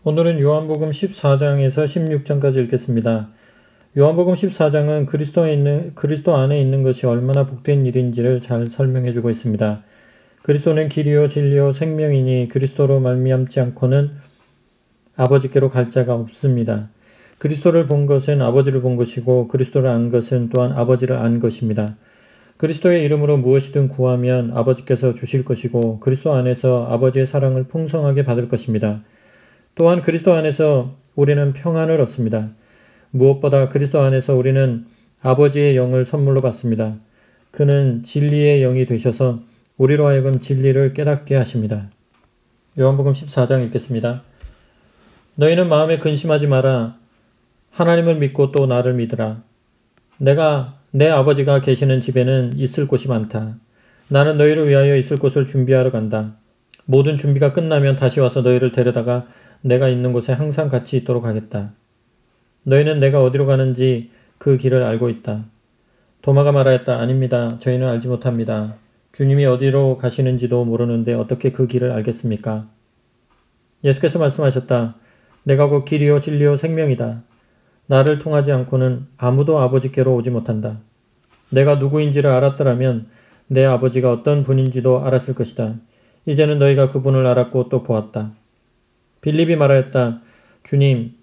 오늘은 요한복음 14장에서 16장까지 읽겠습니다. 요한복음 14장은 그리스도 안에 있는 것이 얼마나 복된 일인지를 잘 설명해주고 있습니다. 그리스도는 길이요 진리요 생명이니 그리스도로 말미암지 않고는 아버지께로 갈 자가 없습니다. 그리스도를 본 것은 아버지를 본 것이고 그리스도를 안 것은 또한 아버지를 안 것입니다. 그리스도의 이름으로 무엇이든 구하면 아버지께서 주실 것이고 그리스도 안에서 아버지의 사랑을 풍성하게 받을 것입니다. 또한 그리스도 안에서 우리는 평안을 얻습니다. 무엇보다 그리스도 안에서 우리는 아버지의 영을 선물로 받습니다. 그는 진리의 영이 되셔서 우리로 하여금 진리를 깨닫게 하십니다. 요한복음 14장 읽겠습니다. 너희는 마음에 근심하지 마라. 하나님을 믿고 또 나를 믿으라. 내 아버지가 계시는 집에는 있을 곳이 많다. 나는 너희를 위하여 있을 곳을 준비하러 간다. 모든 준비가 끝나면 다시 와서 너희를 데려다가 내가 있는 곳에 항상 같이 있도록 하겠다. 너희는 내가 어디로 가는지 그 길을 알고 있다. 도마가 말하였다. 아닙니다. 저희는 알지 못합니다. 주님이 어디로 가시는지도 모르는데 어떻게 그 길을 알겠습니까? 예수께서 말씀하셨다. 내가 곧 길이요 진리요 생명이다. 나를 통하지 않고는 아무도 아버지께로 오지 못한다. 내가 누구인지를 알았더라면 내 아버지가 어떤 분인지도 알았을 것이다. 이제는 너희가 그분을 알았고 또 보았다. 빌립이 말하였다. 주님,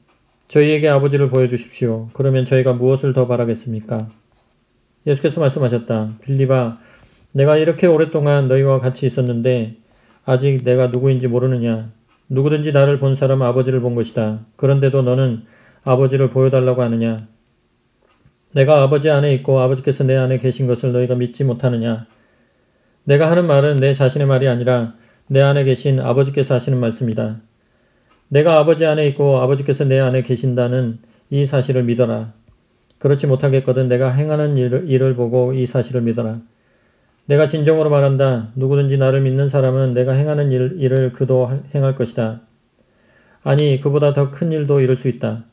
저희에게 아버지를 보여주십시오. 그러면 저희가 무엇을 더 바라겠습니까? 예수께서 말씀하셨다. 빌립아, 내가 이렇게 오랫동안 너희와 같이 있었는데 아직 내가 누구인지 모르느냐? 누구든지 나를 본 사람은 아버지를 본 것이다. 그런데도 너는 아버지를 보여달라고 하느냐? 내가 아버지 안에 있고 아버지께서 내 안에 계신 것을 너희가 믿지 못하느냐? 내가 하는 말은 내 자신의 말이 아니라 내 안에 계신 아버지께서 하시는 말씀이다. 내가 아버지 안에 있고 아버지께서 내 안에 계신다는 이 사실을 믿어라. 그렇지 못하겠거든 내가 행하는 일을 보고 이 사실을 믿어라. 내가 진정으로 말한다. 누구든지 나를 믿는 사람은 내가 행하는 일을 그도 행할 것이다. 아니, 그보다 더 큰 일도 이룰 수 있다.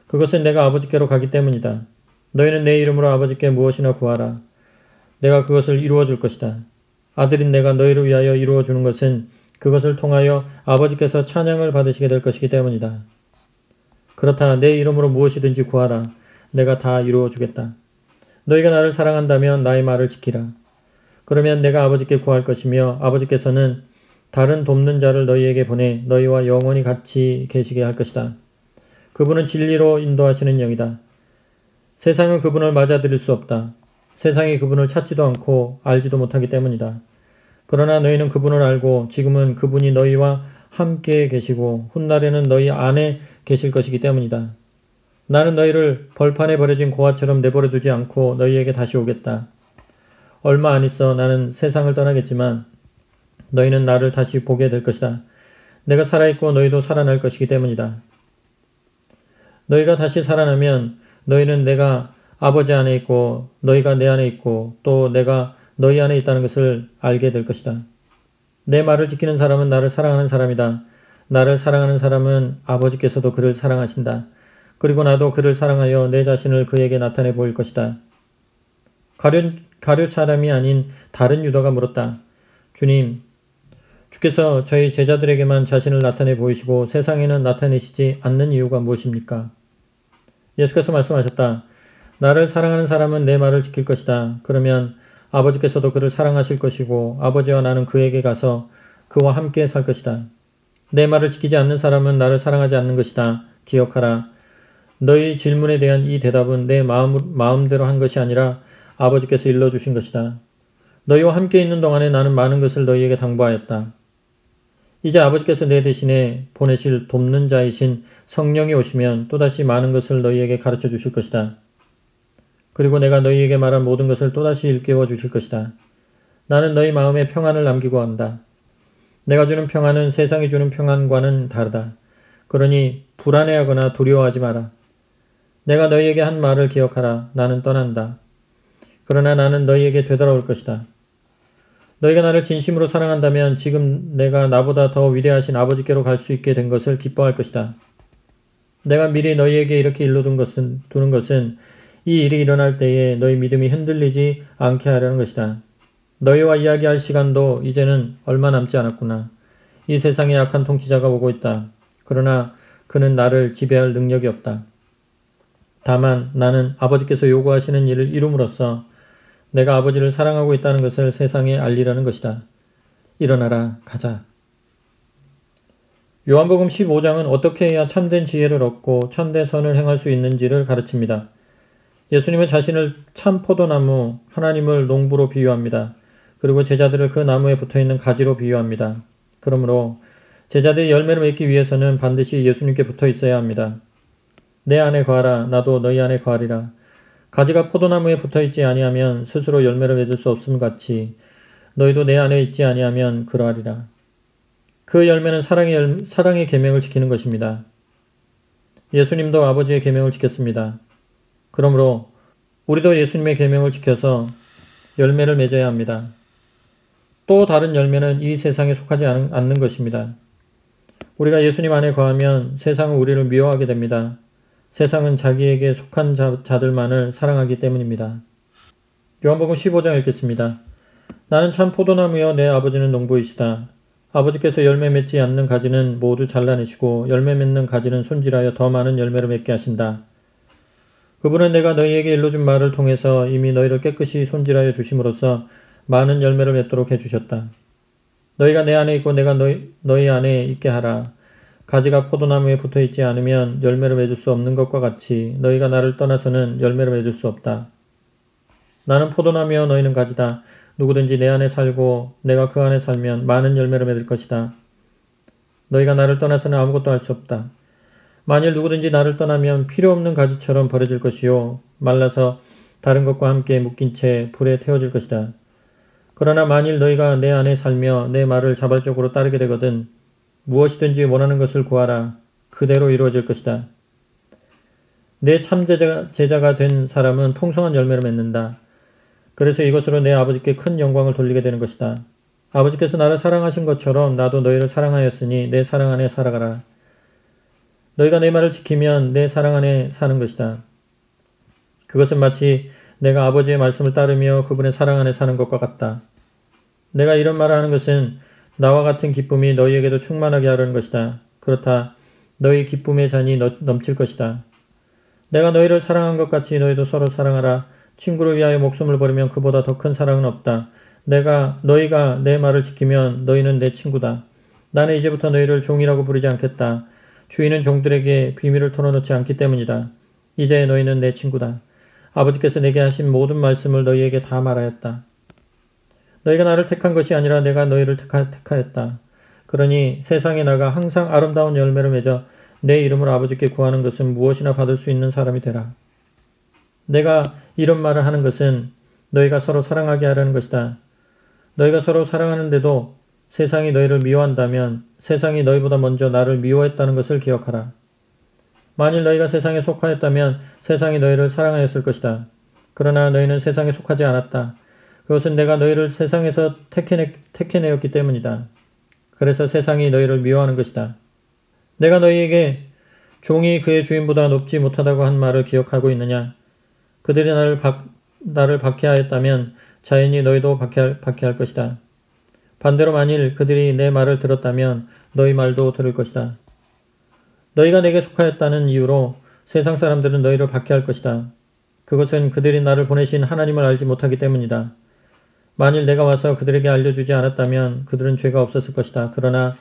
그것은 내가 아버지께로 가기 때문이다. 너희는 내 이름으로 아버지께 무엇이나 구하라. 내가 그것을 이루어 줄 것이다. 아들인 내가 너희를 위하여 이루어 주는 것은 그것을 통하여 아버지께서 찬양을 받으시게 될 것이기 때문이다. 그렇다. 내 이름으로 무엇이든지 구하라. 내가 다 이루어 주겠다. 너희가 나를 사랑한다면 나의 말을 지키라. 그러면 내가 아버지께 구할 것이며 아버지께서는 다른 돕는 자를 너희에게 보내 너희와 영원히 같이 계시게 할 것이다. 그분은 진리로 인도하시는 영이다. 세상은 그분을 맞아들일 수 없다. 세상이 그분을 찾지도 않고 알지도 못하기 때문이다. 그러나 너희는 그분을 알고 지금은 그분이 너희와 함께 계시고 훗날에는 너희 안에 계실 것이기 때문이다. 나는 너희를 벌판에 버려진 고아처럼 내버려 두지 않고 너희에게 다시 오겠다. 얼마 안 있어 나는 세상을 떠나겠지만 너희는 나를 다시 보게 될 것이다. 내가 살아있고 너희도 살아날 것이기 때문이다. 너희가 다시 살아나면 너희는 내가 아버지 안에 있고 너희가 내 안에 있고 또 내가 너희 안에 있다는 것을 알게 될 것이다. 내 말을 지키는 사람은 나를 사랑하는 사람이다. 나를 사랑하는 사람은 아버지께서도 그를 사랑하신다. 그리고 나도 그를 사랑하여 내 자신을 그에게 나타내 보일 것이다. 가룟 사람이 아닌 다른 유다가 물었다. 주님, 주께서 저희 제자들에게만 자신을 나타내 보이시고 세상에는 나타내시지 않는 이유가 무엇입니까? 예수께서 말씀하셨다. 나를 사랑하는 사람은 내 말을 지킬 것이다. 그러면 아버지께서도 그를 사랑하실 것이고 아버지와 나는 그에게 가서 그와 함께 살 것이다. 내 말을 지키지 않는 사람은 나를 사랑하지 않는 것이다. 기억하라. 너희 질문에 대한 이 대답은 내 마음대로 한 것이 아니라 아버지께서 일러주신 것이다. 너희와 함께 있는 동안에 나는 많은 것을 너희에게 당부하였다. 이제 아버지께서 내 대신에 보내실 돕는 자이신 성령이 오시면 또다시 많은 것을 너희에게 가르쳐 주실 것이다. 그리고 내가 너희에게 말한 모든 것을 또다시 일깨워 주실 것이다. 나는 너희 마음에 평안을 남기고 한다. 내가 주는 평안은 세상이 주는 평안과는 다르다. 그러니 불안해하거나 두려워하지 마라. 내가 너희에게 한 말을 기억하라. 나는 떠난다. 그러나 나는 너희에게 되돌아올 것이다. 너희가 나를 진심으로 사랑한다면 지금 내가 나보다 더 위대하신 아버지께로 갈 수 있게 된 것을 기뻐할 것이다. 내가 미리 너희에게 이렇게 두는 것은 이 일이 일어날 때에 너희 믿음이 흔들리지 않게 하려는 것이다. 너희와 이야기할 시간도 이제는 얼마 남지 않았구나. 이 세상에 악한 통치자가 오고 있다. 그러나 그는 나를 지배할 능력이 없다. 다만 나는 아버지께서 요구하시는 일을 이룸으로써 내가 아버지를 사랑하고 있다는 것을 세상에 알리려는 것이다. 일어나라, 가자. 요한복음 15장은 어떻게 해야 참된 지혜를 얻고 참된 선을 행할 수 있는지를 가르칩니다. 예수님은 자신을 참 포도나무, 하나님을 농부로 비유합니다. 그리고 제자들을 그 나무에 붙어있는 가지로 비유합니다. 그러므로 제자들이 열매를 맺기 위해서는 반드시 예수님께 붙어 있어야 합니다. 내 안에 거하라, 나도 너희 안에 거하리라. 가지가 포도나무에 붙어 있지 아니하면 스스로 열매를 맺을 수 없음 같이 너희도 내 안에 있지 아니하면 그러하리라. 그 열매는 사랑의 계명을 지키는 것입니다. 예수님도 아버지의 계명을 지켰습니다. 그러므로 우리도 예수님의 계명을 지켜서 열매를 맺어야 합니다. 또 다른 열매는 이 세상에 속하지 않는 것입니다. 우리가 예수님 안에 거하면 세상은 우리를 미워하게 됩니다. 세상은 자기에게 속한 자들만을 사랑하기 때문입니다. 요한복음 15장 읽겠습니다. 나는 참 포도나무여 내 아버지는 농부이시다. 아버지께서 열매 맺지 않는 가지는 모두 잘라내시고 열매 맺는 가지는 손질하여 더 많은 열매를 맺게 하신다. 그분은 내가 너희에게 일러준 말을 통해서 이미 너희를 깨끗이 손질하여 주심으로써 많은 열매를 맺도록 해주셨다. 너희가 내 안에 있고 내가 너희 안에 있게 하라. 가지가 포도나무에 붙어있지 않으면 열매를 맺을 수 없는 것과 같이 너희가 나를 떠나서는 열매를 맺을 수 없다. 나는 포도나무여 너희는 가지다. 누구든지 내 안에 살고 내가 그 안에 살면 많은 열매를 맺을 것이다. 너희가 나를 떠나서는 아무것도 할 수 없다. 만일 누구든지 나를 떠나면 필요 없는 가지처럼 버려질 것이요 말라서 다른 것과 함께 묶인 채 불에 태워질 것이다. 그러나 만일 너희가 내 안에 살며 내 말을 자발적으로 따르게 되거든 무엇이든지 원하는 것을 구하라. 그대로 이루어질 것이다. 내 참제자가 된 사람은 풍성한 열매를 맺는다. 그래서 이것으로 내 아버지께 큰 영광을 돌리게 되는 것이다. 아버지께서 나를 사랑하신 것처럼 나도 너희를 사랑하였으니 내 사랑 안에 살아가라. 너희가 내 말을 지키면 내 사랑 안에 사는 것이다. 그것은 마치 내가 아버지의 말씀을 따르며 그분의 사랑 안에 사는 것과 같다. 내가 이런 말을 하는 것은 나와 같은 기쁨이 너희에게도 충만하게 하려는 것이다. 그렇다. 너희 기쁨의 잔이 넘칠 것이다. 내가 너희를 사랑한 것 같이 너희도 서로 사랑하라. 친구를 위하여 목숨을 버리면 그보다 더 큰 사랑은 없다. 너희가 내 말을 지키면 너희는 내 친구다. 나는 이제부터 너희를 종이라고 부르지 않겠다. 주인은 종들에게 비밀을 털어놓지 않기 때문이다. 이제 너희는 내 친구다. 아버지께서 내게 하신 모든 말씀을 너희에게 다 말하였다. 너희가 나를 택한 것이 아니라 내가 너희를 택하였다. 그러니 세상에 나가 항상 아름다운 열매를 맺어 내 이름으로 아버지께 구하는 것은 무엇이나 받을 수 있는 사람이 되라. 내가 이런 말을 하는 것은 너희가 서로 사랑하게 하려는 것이다. 너희가 서로 사랑하는데도 세상이 너희를 미워한다면 세상이 너희보다 먼저 나를 미워했다는 것을 기억하라. 만일 너희가 세상에 속하였다면 세상이 너희를 사랑하였을 것이다. 그러나 너희는 세상에 속하지 않았다. 그것은 내가 너희를 세상에서 택해내었기 때문이다. 그래서 세상이 너희를 미워하는 것이다. 내가 너희에게 종이 그의 주인보다 높지 못하다고 한 말을 기억하고 있느냐? 그들이 나를 박해하였다면 자연히 너희도 박해할 것이다. 반대로 만일 그들이 내 말을 들었다면 너희 말도 들을 것이다. 너희가 내게 속하였다는 이유로 세상 사람들은 너희를 박해할 것이다. 그것은 그들이 나를 보내신 하나님을 알지 못하기 때문이다. 만일 내가 와서 그들에게 알려주지 않았다면 그들은 죄가 없었을 것이다. 그러나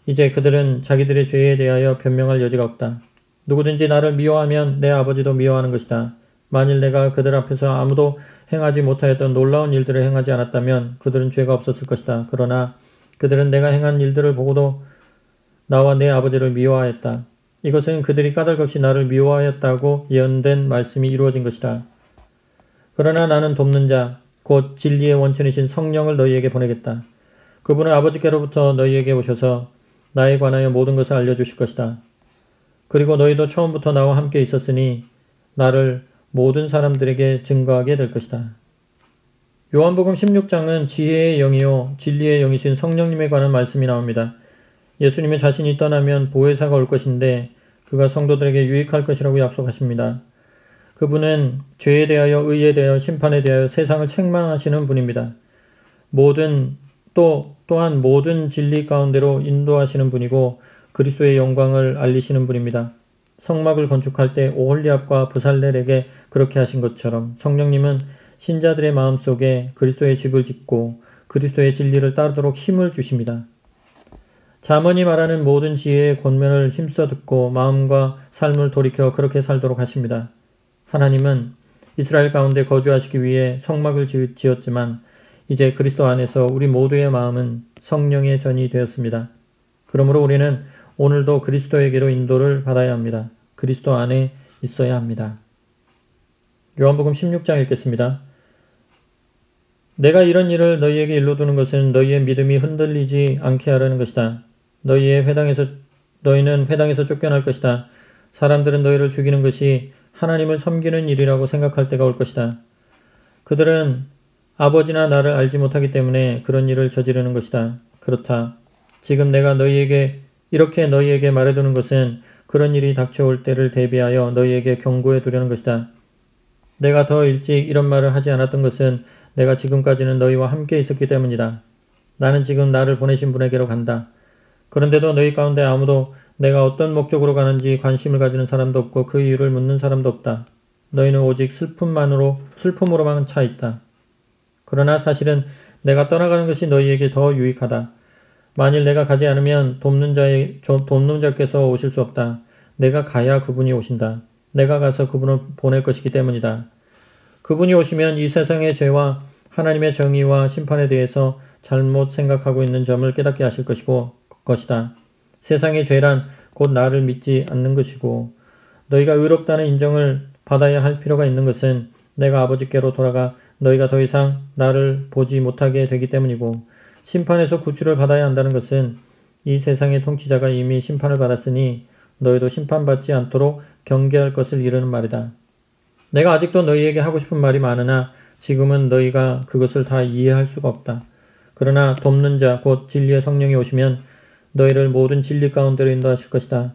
이제 그들은 자기들의 죄에 대하여 변명할 여지가 없다. 누구든지 나를 미워하면 내 아버지도 미워하는 것이다. 만일 내가 그들 앞에서 아무도 행하지 못하였던 놀라운 일들을 행하지 않았다면 그들은 죄가 없었을 것이다. 그러나 그들은 내가 행한 일들을 보고도 나와 내 아버지를 미워하였다. 이것은 그들이 까닭없이 나를 미워하였다고 예언된 말씀이 이루어진 것이다. 그러나 나는 돕는 자, 곧 진리의 원천이신 성령을 너희에게 보내겠다. 그분은 아버지께로부터 너희에게 오셔서 나에 관하여 모든 것을 알려주실 것이다. 그리고 너희도 처음부터 나와 함께 있었으니 나를 모든 사람들에게 증거하게 될 것이다. 요한복음 16장은 지혜의 영이요 진리의 영이신 성령님에 관한 말씀이 나옵니다. 예수님은 자신이 떠나면 보혜사가 올 것인데 그가 성도들에게 유익할 것이라고 약속하십니다. 그분은 죄에 대하여 의에 대하여 심판에 대하여 세상을 책망하시는 분입니다. 또한 모든 진리 가운데로 인도하시는 분이고 그리스도의 영광을 알리시는 분입니다. 성막을 건축할 때 오홀리압과 부살렐에게 그렇게 하신 것처럼 성령님은 신자들의 마음속에 그리스도의 집을 짓고 그리스도의 진리를 따르도록 힘을 주십니다. 잠언이 말하는 모든 지혜의 권면을 힘써 듣고 마음과 삶을 돌이켜 그렇게 살도록 하십니다. 하나님은 이스라엘 가운데 거주하시기 위해 성막을 지었지만 이제 그리스도 안에서 우리 모두의 마음은 성령의 전이 되었습니다. 그러므로 우리는 오늘도 그리스도에게로 인도를 받아야 합니다. 그리스도 안에 있어야 합니다. 요한복음 16장 읽겠습니다. 내가 이런 일을 너희에게 일러두는 것은 너희의 믿음이 흔들리지 않게 하려는 것이다. 너희는 회당에서 쫓겨날 것이다. 사람들은 너희를 죽이는 것이 하나님을 섬기는 일이라고 생각할 때가 올 것이다. 그들은 아버지나 나를 알지 못하기 때문에 그런 일을 저지르는 것이다. 그렇다. 지금 내가 이렇게 너희에게 말해두는 것은 그런 일이 닥쳐올 때를 대비하여 너희에게 경고해 두려는 것이다. 내가 더 일찍 이런 말을 하지 않았던 것은 내가 지금까지는 너희와 함께 있었기 때문이다. 나는 지금 나를 보내신 분에게로 간다. 그런데도 너희 가운데 아무도 내가 어떤 목적으로 가는지 관심을 가지는 사람도 없고 그 이유를 묻는 사람도 없다. 너희는 오직 슬픔으로만 차 있다. 그러나 사실은 내가 떠나가는 것이 너희에게 더 유익하다. 만일 내가 가지 않으면 돕는 자께서 오실 수 없다. 내가 가야 그분이 오신다. 내가 가서 그분을 보낼 것이기 때문이다. 그분이 오시면 이 세상의 죄와 하나님의 정의와 심판에 대해서 잘못 생각하고 있는 점을 깨닫게 하실 것이다. 세상의 죄란 곧 나를 믿지 않는 것이고 너희가 의롭다는 인정을 받아야 할 필요가 있는 것은 내가 아버지께로 돌아가 너희가 더 이상 나를 보지 못하게 되기 때문이고 심판에서 구출을 받아야 한다는 것은 이 세상의 통치자가 이미 심판을 받았으니 너희도 심판받지 않도록 경계할 것을 이르는 말이다. 내가 아직도 너희에게 하고 싶은 말이 많으나 지금은 너희가 그것을 다 이해할 수가 없다. 그러나 돕는 자 곧 진리의 성령이 오시면 너희를 모든 진리 가운데로 인도하실 것이다.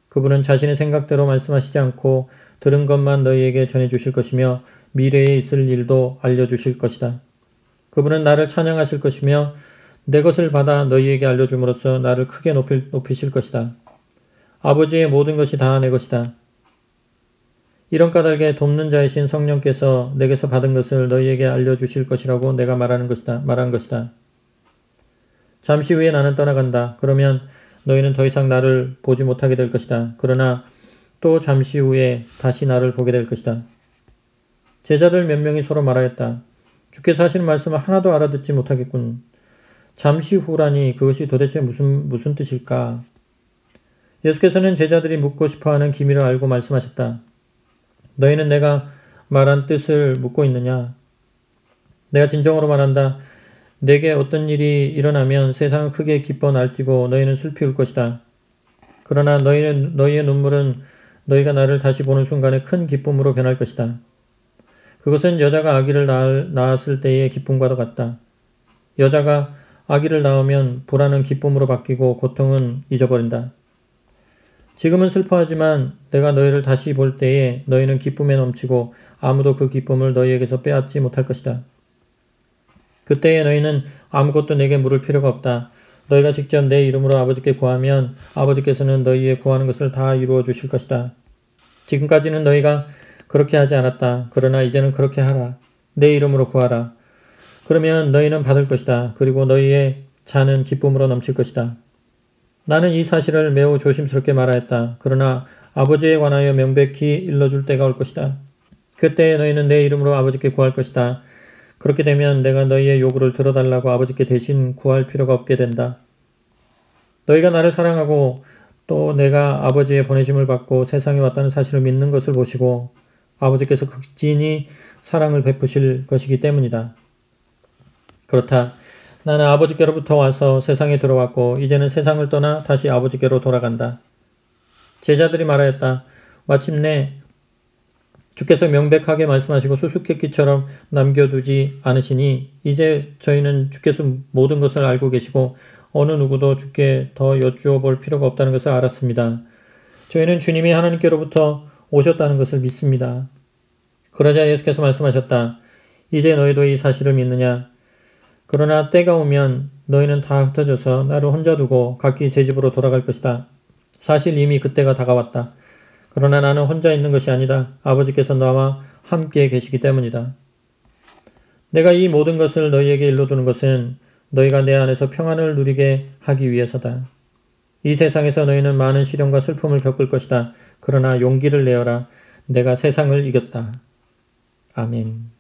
그분은 자신의 생각대로 말씀하시지 않고 들은 것만 너희에게 전해주실 것이며 미래에 있을 일도 알려주실 것이다. 그분은 나를 찬양하실 것이며 내 것을 받아 너희에게 알려줌으로써 나를 크게 높이실 것이다. 아버지의 모든 것이 다 내 것이다. 이런 까닭에 돕는 자이신 성령께서 내게서 받은 것을 너희에게 알려주실 것이라고 내가 말한 것이다. 잠시 후에 나는 떠나간다. 그러면 너희는 더 이상 나를 보지 못하게 될 것이다. 그러나 또 잠시 후에 다시 나를 보게 될 것이다. 제자들 몇 명이 서로 말하였다. 주께서 하시는 말씀을 하나도 알아듣지 못하겠군. 잠시 후라니 그것이 도대체 무슨 뜻일까? 예수께서는 제자들이 묻고 싶어하는 기미를 알고 말씀하셨다. 너희는 내가 말한 뜻을 묻고 있느냐? 내가 진정으로 말한다. 내게 어떤 일이 일어나면 세상은 크게 기뻐 날뛰고 너희는 슬피 울 것이다. 그러나 너희의 눈물은 너희가 나를 다시 보는 순간에 큰 기쁨으로 변할 것이다. 그것은 여자가 아기를 낳았을 때의 기쁨과도 같다. 여자가 아기를 낳으면 불안은 기쁨으로 바뀌고 고통은 잊어버린다. 지금은 슬퍼하지만 내가 너희를 다시 볼 때에 너희는 기쁨에 넘치고 아무도 그 기쁨을 너희에게서 빼앗지 못할 것이다. 그때에 너희는 아무것도 내게 물을 필요가 없다. 너희가 직접 내 이름으로 아버지께 구하면 아버지께서는 너희의 구하는 것을 다 이루어 주실 것이다. 지금까지는 너희가 그렇게 하지 않았다. 그러나 이제는 그렇게 하라. 내 이름으로 구하라. 그러면 너희는 받을 것이다. 그리고 너희의 잔은 기쁨으로 넘칠 것이다. 나는 이 사실을 매우 조심스럽게 말하였다. 그러나 아버지에 관하여 명백히 일러줄 때가 올 것이다. 그때 너희는 내 이름으로 아버지께 구할 것이다. 그렇게 되면 내가 너희의 요구를 들어달라고 아버지께 대신 구할 필요가 없게 된다. 너희가 나를 사랑하고 또 내가 아버지의 보내심을 받고 세상에 왔다는 사실을 믿는 것을 보시고 아버지께서 극진히 사랑을 베푸실 것이기 때문이다. 그렇다. 나는 아버지께로부터 와서 세상에 들어왔고 이제는 세상을 떠나 다시 아버지께로 돌아간다. 제자들이 말하였다. 마침내 주께서 명백하게 말씀하시고 수수께끼처럼 남겨두지 않으시니 이제 저희는 주께서 모든 것을 알고 계시고 어느 누구도 주께 더 여쭈어 볼 필요가 없다는 것을 알았습니다. 저희는 주님이 하나님께로부터 오셨다는 것을 믿습니다. 그러자 예수께서 말씀하셨다. 이제 너희도 이 사실을 믿느냐? 그러나 때가 오면 너희는 다 흩어져서 나를 혼자 두고 각기 제 집으로 돌아갈 것이다. 사실 이미 그때가 다가왔다. 그러나 나는 혼자 있는 것이 아니다. 아버지께서 나와 함께 계시기 때문이다. 내가 이 모든 것을 너희에게 일러두는 것은 너희가 내 안에서 평안을 누리게 하기 위해서다. 이 세상에서 너희는 많은 시련과 슬픔을 겪을 것이다. 그러나 용기를 내어라. 내가 세상을 이겼다. 아멘.